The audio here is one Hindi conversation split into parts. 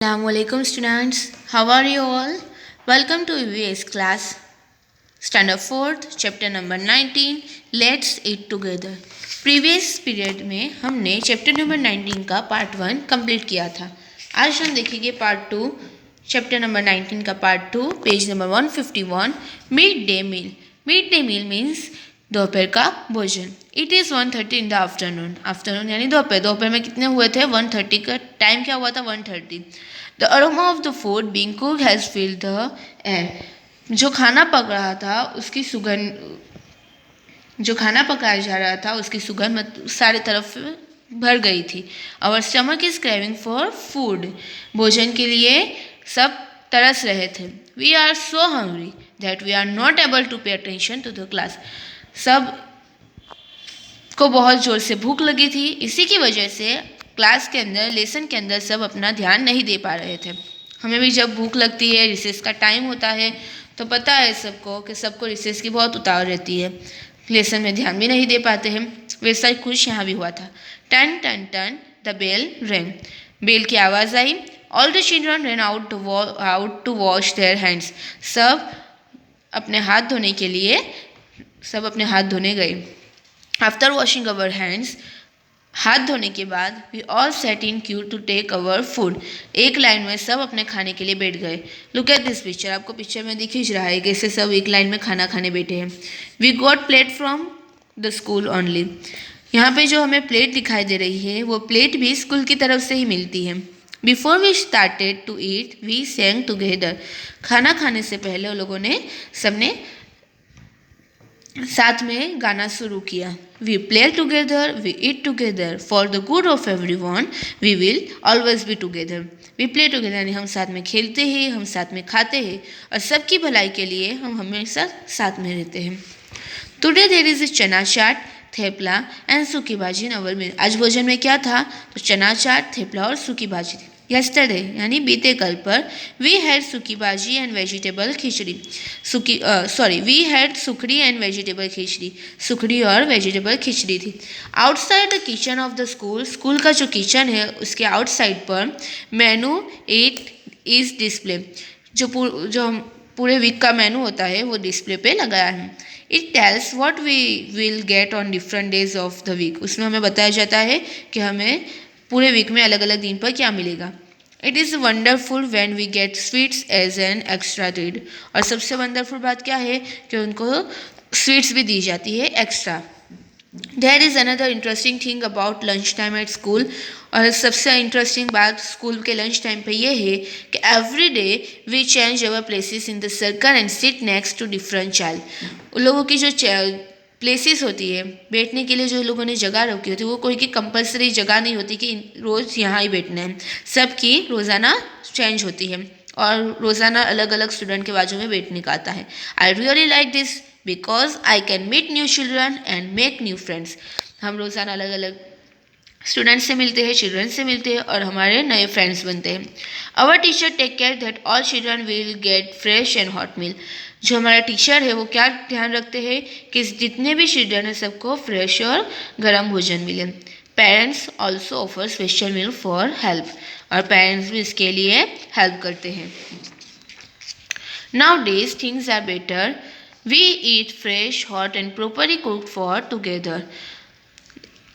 Assalamualaikum students, how are you all? Welcome to EVS class, Standard 4th, Chapter number 19, Let's Eat Together. Previous period में हमने चैप्टर नंबर 19 का पार्ट 1 कंप्लीट किया था. आज हम देखेंगे पार्ट 2, चैप्टर नंबर 19 का part 2, page number 151, mid day meal. Mid day meal means दोपहर का भोजन. It is 1:30 in the afternoon. Afternoon यानी दोपहर. दोपहर में कितने हुए थे? 1:30 का टाइम क्या हुआ था? 1:30. The aroma of the food being cooked has filled the air. जो खाना पक रहा था उसकी सुगंध, जो खाना पकाया जा रहा था उसकी सुगंध सारे तरफ भर गई थी. Our stomach is craving for food. भोजन के लिए सब तरस रहे थे. We are so hungry that we are not able to pay attention to the class. सब को बहुत जोर से भूख लगी थी. इसी की वजह से क्लास के अंदर, लेसन के अंदर सब अपना ध्यान नहीं दे पा रहे थे. हमें भी जब भूख लगती है, रिसेस का टाइम होता है, तो पता है सबको कि सबको रिसेस की बहुत उतावल रहती है. लेसन में ध्यान भी नहीं दे पाते हैं. वैसा ही कुछ यहाँ भी हुआ था. टन टन टन द बेल रैंग. बेल की आवाज़ आई. All the children run out to wash their hands. सब अपने हाथ धोने के लिए सब अपने हाथ धोने गए. आफ्टर वॉशिंग अवर हैंड्स, हाथ धोने के बाद we all set in queue to take our food. एक लाइन में सब अपने खाने के लिए बैठ गए. Look at this picture. आपको पिक्चर में दिख ही रहा है कैसे सब एक लाइन में खाना खाने बैठे हैं. We got plate from the school only. यहाँ पे जो हमें प्लेट दिखाई दे रही है वो प्लेट भी स्कूल की तरफ से ही मिलती है. Before we started to eat we sang together. खाना खाने से पहले उन लोगों ने सबने साथ में गाना शुरू किया. We play together, we eat together, for the good of everyone we will always be together. We play together यानी हम साथ में खेलते हैं, हम साथ में खाते हैं और सबकी भलाई के लिए हम हमेशा साथ में रहते हैं. टुडे देयर इज अ चना चाट, थेपला एंड सूखी भाजी इन अवर मील. आज भोजन में क्या था? तो चना चाट, थेपला और सूखी भाजी थी. यस्टरडे यानी बीते कल पर we had sukhi bhaji and vegetable khichdi. We had sukhdi and vegetable khichdi. सुखड़ी और वेजिटेबल खिचड़ी थी. Outside the kitchen of the school. School का जो किचन है उसके आउटसाइड पर मेनू इट इज डिस्प्ले. जो पूरे वीक का मेनू होता है वो डिस्प्ले पे लगाया है. It tells what we will get on different days of the week. उसमें हमें बताया जाता है कि हमें पूरे वीक में अलग अलग दिन पर क्या मिलेगा. It is wonderful when we get sweets as an extra treat. और सबसे वंडरफुल बात क्या है कि उनको स्वीट्स भी दी जाती है extra. There is another interesting thing about lunch time at school. और सबसे इंटरेस्टिंग बात स्कूल के लंच टाइम पे ये है कि every day we change our places in the circle and sit next to different child. उन लोगों की जो प्लेसेस होती है, बैठने के लिए जो लोगों ने जगह रखी होती है, वो कोई की कंपलसरी जगह नहीं होती कि रोज़ यहाँ ही बैठना है. सबकी रोज़ाना चेंज होती है और रोज़ाना अलग अलग स्टूडेंट के बाजू में बैठने का आता है. I really like this because I can meet new children and make new friends. हम रोज़ाना अलग अलग स्टूडेंट्स से मिलते हैं, चिल्ड्रन से मिलते हैं और हमारे नए फ्रेंड्स बनते हैं. Our teacher take care that all children will get fresh and hot meal. जो हमारा टीचर है वो क्या ध्यान रखते हैं कि जितने भी चिल्ड्रन हैं सबको फ्रेश और गर्म भोजन मिले. Parents also offer special meal for help. और पेरेंट्स भी इसके लिए हेल्प करते हैं. Now days things are better. We eat fresh hot and properly cooked for together.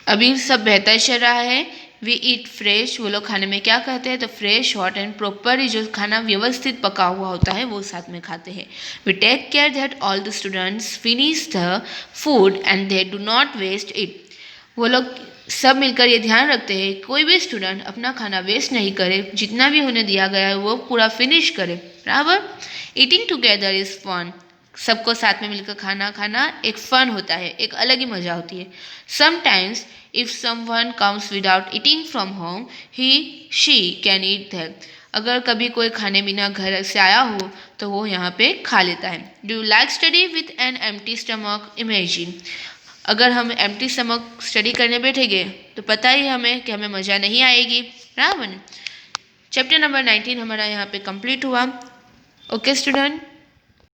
अभी सब बेहतर चल रहा है. वी ईट फ्रेश, वो लोग खाने में क्या कहते हैं? तो फ्रेश हॉट एंड प्रॉपर, जो खाना व्यवस्थित पका हुआ होता है वो साथ में खाते हैं. We take care that all the students finish the food and they do not waste it. वो लोग सब मिलकर ये ध्यान रखते हैं कोई भी स्टूडेंट अपना खाना वेस्ट नहीं करे. जितना भी उन्हें दिया गया है वो पूरा फिनिश करे. बराबर. Eating together is fun. सबको साथ में मिलकर खाना खाना एक फ़न होता है, एक अलग ही मज़ा होती है. Sometimes if someone comes without eating from home he she can eat that. अगर कभी कोई खाने बिना घर से आया हो तो वो यहाँ पे खा लेता है. Do you like study with an empty stomach? Imagine. अगर हम एम्प्टी स्टमक स्टडी करने बैठेंगे तो पता ही हमें कि हमें मज़ा नहीं आएगी. बराबर. चैप्टर नंबर 19 हमारा यहाँ पे कंप्लीट हुआ. Okay student.